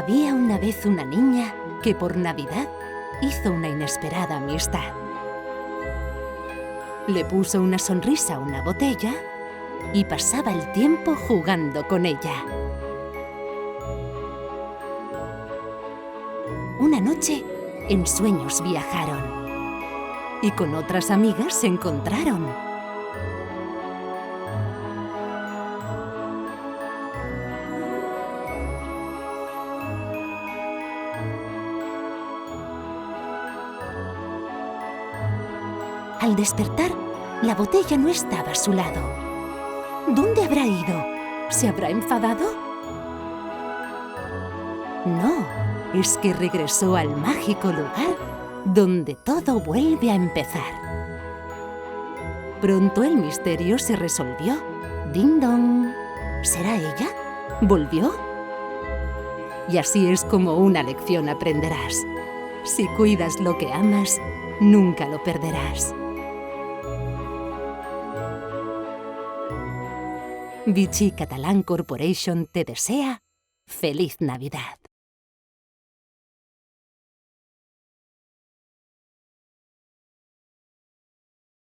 Había una vez una niña que por Navidad hizo una inesperada amistad. Le puso una sonrisa a una botella y pasaba el tiempo jugando con ella. Una noche, en sueños viajaron y con otras amigas se encontraron. Al despertar, la botella no estaba a su lado. ¿Dónde habrá ido? ¿Se habrá enfadado? No, es que regresó al mágico lugar donde todo vuelve a empezar. Pronto el misterio se resolvió. ¡Ding dong! ¿Será ella? ¿Volvió? Y así es como una lección aprenderás. Si cuidas lo que amas, nunca lo perderás. Vichy Catalan Corporation te desea ¡Feliz Navidad!